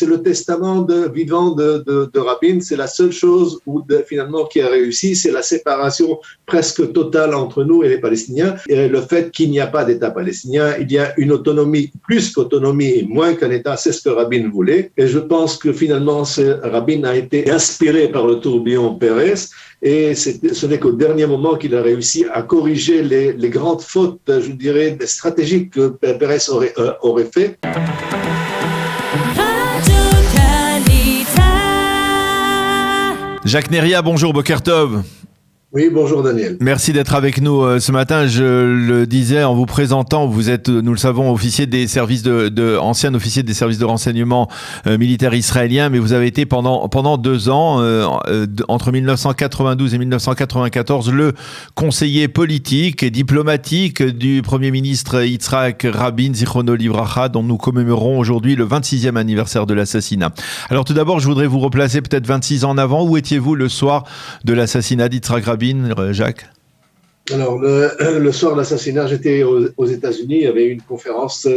c'est le testament vivant de Rabin. C'est la seule chose finalement qui a réussi, c'est la séparation presque totale entre nous et les Palestiniens. Et le fait qu'il n'y a pas d'État palestinien, il y a une autonomie, plus qu'autonomie et moins qu'un État, c'est ce que Rabin voulait. Et je pense que finalement, Rabin a été inspiré par le tourbillon Pérez. Et ce n'est qu'au dernier moment qu'il a réussi à corriger les grandes fautes, je dirais, stratégiques que Pérez aurait fait. Jacques Neria, bonjour, Boker Tov. Oui, bonjour Daniel. Merci d'être avec nous ce matin. Je le disais en vous présentant, vous êtes, nous le savons, officier des services ancien officier des services de renseignement militaires israéliens, mais vous avez été pendant 2 ans, entre 1992 et 1994, le conseiller politique et diplomatique du Premier ministre Yitzhak Rabin, Zichrono Livracha, dont nous commémorons aujourd'hui le 26e anniversaire de l'assassinat. Alors tout d'abord, je voudrais vous replacer peut-être 26 ans en avant. Où étiez-vous le soir de l'assassinat d'Yitzhak Rabin, Jacques? Alors, le soir de l'assassinat, j'étais aux États-Unis. Il y avait une conférence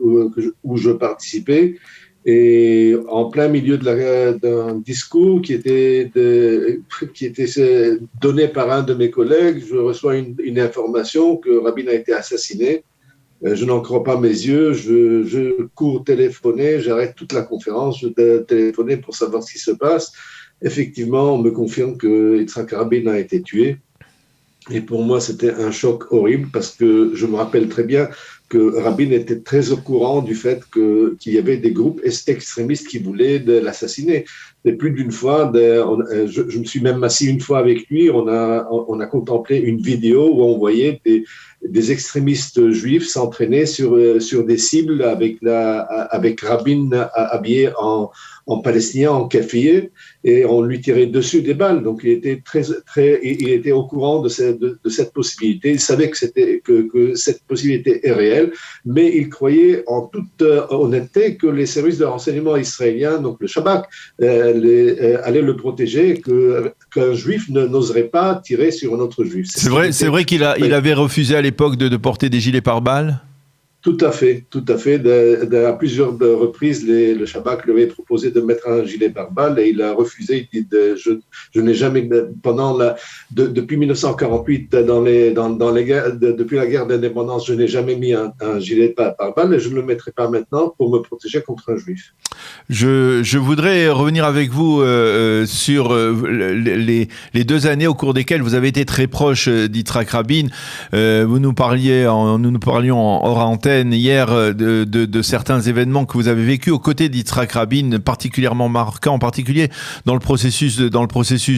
où je participais. Et en plein milieu d'un discours qui était donné par un de mes collègues, je reçois une information que Rabin a été assassiné. Je n'en crois pas mes yeux. Je cours téléphoner. J'arrête toute la conférence. Je téléphonais pour savoir ce qui se passe. Effectivement, on me confirme que Yitzhak Rabin a été tué. Et pour moi, c'était un choc horrible parce que je me rappelle très bien que Rabin était très au courant du fait qu'il y avait des groupes extrémistes qui voulaient l'assassiner. Et plus d'une fois, je me suis même assis une fois avec lui, on a contemplé une vidéo où on voyait des extrémistes juifs s'entraîner sur des cibles avec Rabin habillé en palestinien, en kafir, et on lui tirait dessus des balles. Donc il était au courant de cette possibilité. Il savait que cette possibilité est réelle, mais il croyait en toute honnêteté que les services de renseignement israéliens, donc le Shabak, allaient le protéger, qu'un juif n'oserait pas tirer sur un autre juif. C'est vrai qu'il avait refusé à l'époque de porter des gilets pare-balles? Tout à fait. À plusieurs reprises, le Shabak lui avait proposé de mettre un gilet pare-balles et il a refusé. Il dit je n'ai jamais, depuis 1948, depuis la guerre d'indépendance, je n'ai jamais mis un gilet pare-balles et je ne le mettrai pas maintenant pour me protéger contre un juif. Je voudrais revenir avec vous sur les 2 années au cours desquelles vous avez été très proche d'Yitzhak Rabin. Nous nous parlions hors antenne hier de certains événements que vous avez vécus aux côtés d'Yitzhak Rabin, particulièrement marquants, en particulier dans le processus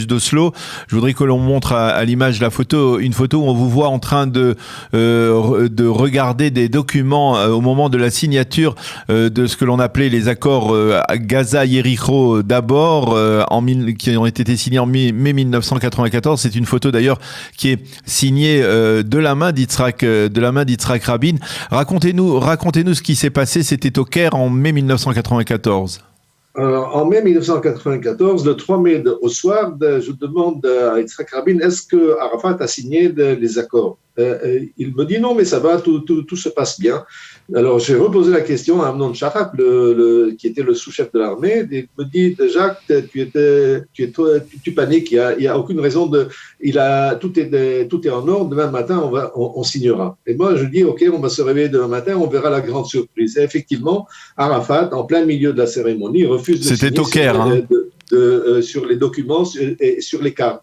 d'Oslo. Je voudrais que l'on montre à l'image une photo où on vous voit en train de regarder des documents au moment de la signature de ce que l'on appelait les accords Gaza-Yericho d'abord, qui ont été signés en mai 1994. C'est une photo d'ailleurs qui est signée de la main d'Yitzhak Rabin. Racontez-nous ce qui s'est passé. C'était au Caire en mai 1994. En mai 1994, le 3 mai au soir, je demande à Yitzhak Rabin, est-ce que Arafat a signé les accords? Il me dit non, mais ça va, tout se passe bien. Alors j'ai reposé la question à Amnon Shachak, qui était le sous-chef de l'armée. Il me dit, Jacques, tu paniques, il y a aucune raison tout est en ordre. Demain matin, on signera. Et moi je dis ok, on va se réveiller demain matin, on verra la grande surprise. Et effectivement, Arafat, en plein milieu de la cérémonie, refuse de signer au Caire, sur les documents et sur les cartes.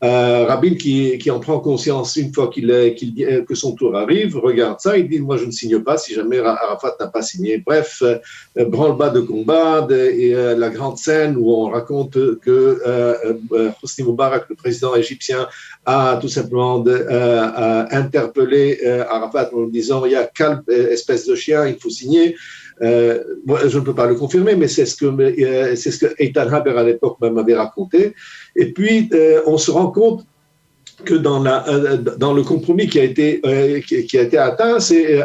Rabin qui en prend conscience une fois qu'il dit que son tour arrive, regarde ça, il dit moi je ne signe pas si jamais Arafat n'a pas signé. Bref, branle-bas de combat et la grande scène où on raconte que Hosni Moubarak, le président égyptien, a tout simplement interpellé Arafat en lui disant il y a calme, espèce de chien, il faut signer. Moi, je ne peux pas le confirmer, mais c'est ce que Eitan Haber à l'époque m'avait raconté. Et puis, on se rend compte que dans le compromis qui a été atteint,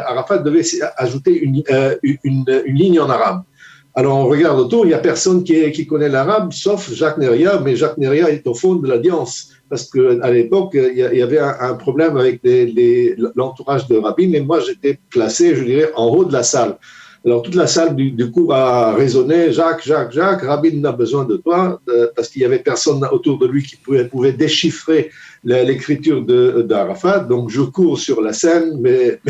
Arafat devait ajouter une ligne en arabe. Alors, on regarde autour, il n'y a personne qui connaît l'arabe, sauf Jacques Neria, mais Jacques Neria est au fond de l'audience, parce qu'à l'époque, il y avait un problème avec l'entourage de Rabin, et moi, j'étais placé, je dirais, en haut de la salle. Alors toute la salle du coup a résonné, Jacques, Jacques, Jacques, Rabin a besoin de toi, parce qu'il y avait personne autour de lui qui pouvait déchiffrer l'écriture d'Arafat. Donc je cours sur la scène, mais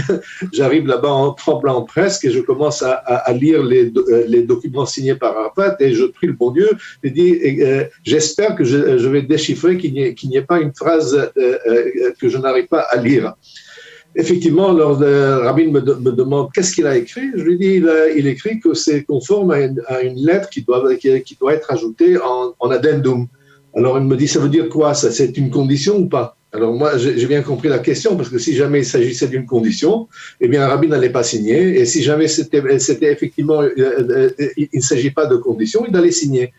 j'arrive là-bas en tremblant presque et je commence à lire les documents signés par Arafat et je prie le bon Dieu et dis j'espère que je vais déchiffrer, qu'il n'y ait pas une phrase que je n'arrive pas à lire. Effectivement, Rabin me demande qu'est-ce qu'il a écrit. Je lui dis il écrit que c'est conforme à une lettre qui doit être ajoutée en addendum. Alors il me dit ça veut dire quoi, ça, c'est une condition ou pas? Alors moi j'ai bien compris la question, parce que si jamais il s'agissait d'une condition, eh bien Rabin n'allait pas signer, et si jamais c'était effectivement il ne s'agit pas de condition, il allait signer.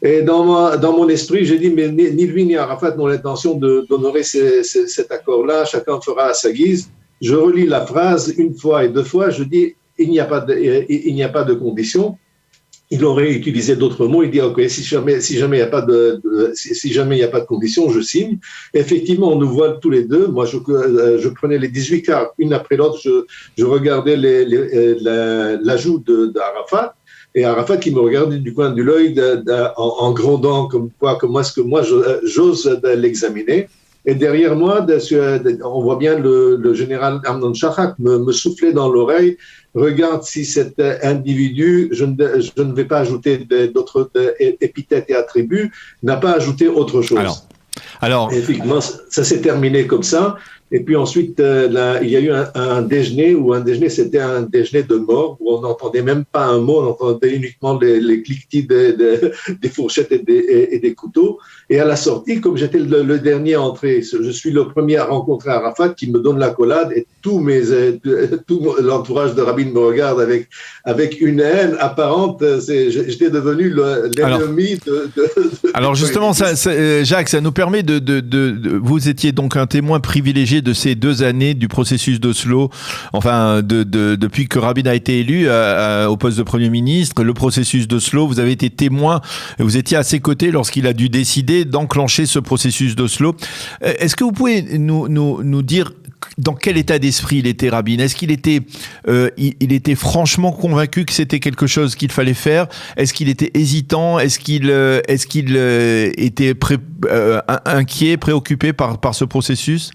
Et dans mon esprit, j'ai dit, mais ni lui ni Arafat n'ont l'intention d'honorer cet accord-là, chacun fera à sa guise. Je relis la phrase une fois et deux fois, je dis, il n'y a pas de condition. Il aurait utilisé d'autres mots, il dit, ok, si jamais il n'y a pas de condition, je signe. Et effectivement, on nous voit tous les deux. Moi, je prenais les 18 cartes, une après l'autre, je regardais l'ajout d'Arafat. Et Arafat qui me regardait du coin de l'œil en grondant comment est-ce que moi j'ose l'examiner. Et derrière moi, on voit bien le général Amnon Shachak me souffler dans l'oreille. Regarde si cet individu, je ne vais pas ajouter d'autres épithètes et attributs, n'a pas ajouté autre chose. Alors, et effectivement, ça s'est terminé comme ça. Et puis ensuite, il y a eu un déjeuner, où un déjeuner, c'était un déjeuner de mort, où on n'entendait même pas un mot, on entendait uniquement les cliquetis des fourchettes et des couteaux. Et à la sortie, comme j'étais le dernier à entrer, je suis le premier à rencontrer Arafat qui me donne l'accolade, et tout l'entourage de Rabin me regarde avec une haine apparente. J'étais devenu l'ennemi Alors justement, Jacques, ça nous permet vous étiez donc un témoin privilégié de ces 2 années du processus d'Oslo, enfin depuis que Rabin a été élu au poste de Premier ministre, le processus d'Oslo, vous avez été témoin, vous étiez à ses côtés lorsqu'il a dû décider d'enclencher ce processus d'Oslo. Est-ce que vous pouvez nous dire dans quel état d'esprit il était, Rabin? Est-ce qu'il était, il était franchement convaincu que c'était quelque chose qu'il fallait faire? Est-ce qu'il était hésitant? Est-ce qu'il était inquiet, préoccupé par ce processus?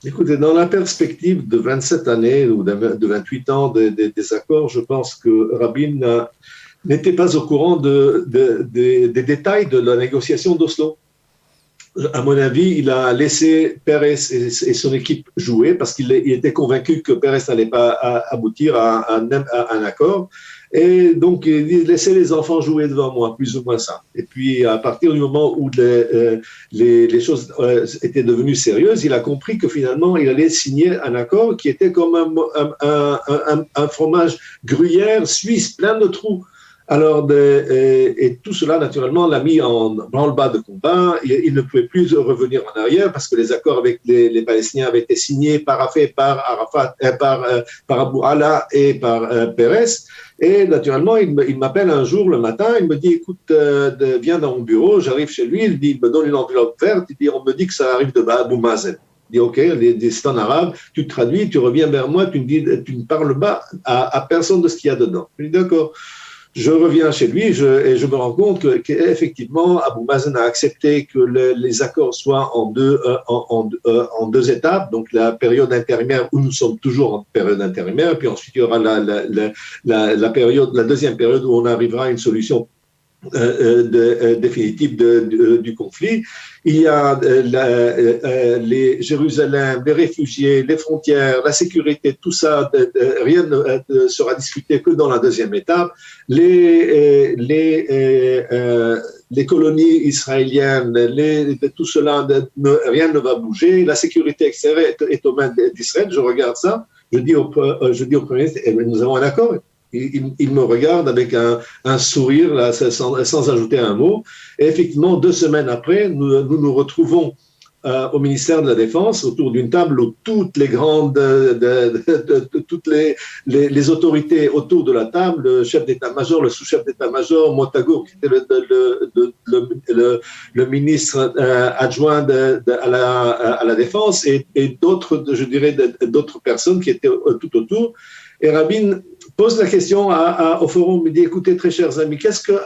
Écoutez, dans la perspective de 27 années ou de 28 ans des accords, je pense que Rabin n'était pas au courant des détails de la négociation d'Oslo. À mon avis, il a laissé Pérez et son équipe jouer parce qu'il était convaincu que Pérez n'allait pas aboutir à un accord. Et donc, il laissait les enfants jouer devant moi, plus ou moins ça. Et puis, à partir du moment où les choses étaient devenues sérieuses, il a compris que finalement, il allait signer un accord qui était comme un fromage gruyère suisse, plein de trous. Alors, et tout cela, naturellement, l'a mis en branle-bas de combat. Il ne pouvait plus revenir en arrière parce que les accords avec les Palestiniens avaient été signés, paraphés par Arafat, par Abou Ala et par Pérez. Et naturellement, il m'appelle un jour le matin, il me dit, écoute, viens dans mon bureau, j'arrive chez lui, il me donne une enveloppe verte, il dit, on me dit que ça arrive de Abou Mazen. Il dit, ok, c'est en arabe, tu traduis, tu reviens vers moi, tu ne parles pas à personne de ce qu'il y a dedans. Je dis, d'accord. Je reviens chez lui et je me rends compte qu'effectivement, Abou Mazen a accepté que les accords soient en deux étapes. Donc, la période intérimaire où nous sommes toujours en période intérimaire, puis ensuite il y aura la deuxième période où on arrivera à une solution définitive du conflit. Il y a les Jérusalem, les réfugiés, les frontières, la sécurité, tout ça, rien ne sera discuté que dans la deuxième étape. Les colonies israéliennes, tout cela, rien ne va bouger. La sécurité extérieure est aux mains d'Israël. Je regarde ça, je dis au Premier ministre, nous avons un accord. Il me regarde avec un sourire, là, sans ajouter un mot. Et effectivement, 2 semaines après, nous retrouvons au ministère de la Défense autour d'une table où toutes les grandes, toutes les autorités autour de la table, le chef d'état-major, le sous-chef d'état-major, Montagour, qui était le ministre adjoint à la Défense, et d'autres, je dirais, d'autres personnes qui étaient tout autour. Et Rabin pose la question au forum, il dit, écoutez, très chers amis,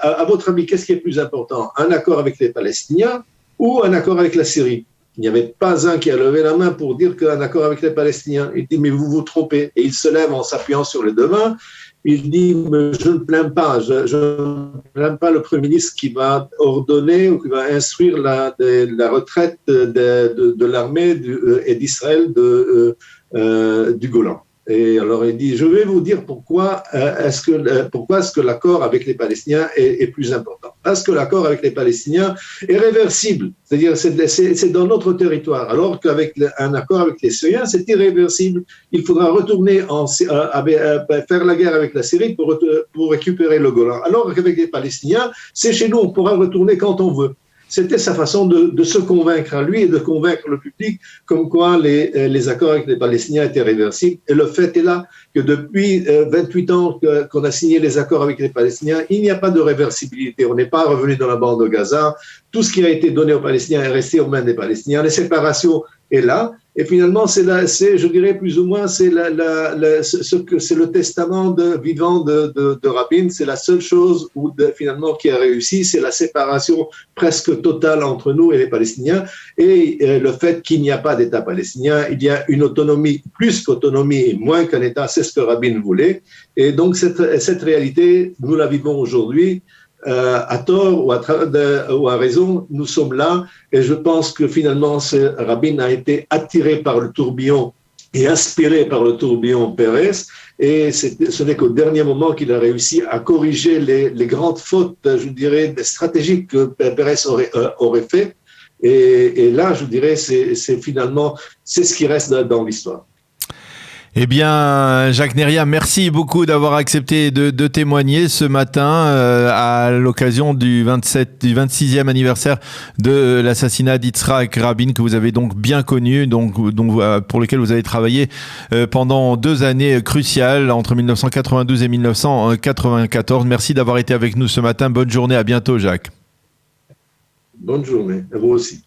à votre avis, qu'est-ce qui est plus important? Un accord avec les Palestiniens ou un accord avec la Syrie? Il n'y avait pas un qui a levé la main pour dire qu'un accord avec les Palestiniens. Il dit, mais vous vous trompez. Et il se lève en s'appuyant sur les deux mains. Il dit, mais je ne plains pas. Je ne plains pas le Premier ministre qui va ordonner ou qui va instruire la retraite de l'armée et d'Israël du Golan. Et alors il dit, je vais vous dire pourquoi est-ce que l'accord avec les Palestiniens est plus important. Parce que l'accord avec les Palestiniens est réversible, c'est-à-dire c'est dans notre territoire, alors qu'avec un accord avec les Syriens, c'est irréversible. Il faudra retourner faire la guerre avec la Syrie pour récupérer le Golan. Alors qu'avec les Palestiniens, c'est chez nous, on pourra retourner quand on veut. C'était sa façon de se convaincre à lui et de convaincre le public comme quoi les accords avec les Palestiniens étaient réversibles. Et le fait est là que depuis 28 ans qu'on a signé les accords avec les Palestiniens, il n'y a pas de réversibilité. On n'est pas revenu dans la bande de Gaza. Tout ce qui a été donné aux Palestiniens est resté aux mains des Palestiniens. Les séparations est là. Et finalement, je dirais plus ou moins, c'est le testament vivant de Rabin. C'est la seule chose finalement qui a réussi, c'est la séparation presque totale entre nous et les Palestiniens. Et le fait qu'il n'y a pas d'État palestinien, il y a une autonomie, plus qu'autonomie et moins qu'un État, c'est ce que Rabin voulait. Et donc cette réalité, nous la vivons aujourd'hui. À tort ou à raison, nous sommes là et je pense que finalement Rabin a été attiré par le tourbillon et inspiré par le tourbillon Pérez et ce n'est qu'au dernier moment qu'il a réussi à corriger les grandes fautes, je dirais, stratégiques que Pérez aurait fait et là, je dirais, c'est ce qui reste dans l'histoire. Eh bien, Jacques Neria, merci beaucoup d'avoir accepté de témoigner ce matin à l'occasion du 26e anniversaire de l'assassinat d'Yitzhak Rabin, que vous avez donc bien connu, pour lequel vous avez travaillé pendant 2 années cruciales, entre 1992 et 1994. Merci d'avoir été avec nous ce matin. Bonne journée, à bientôt, Jacques. Bonne journée, à vous aussi.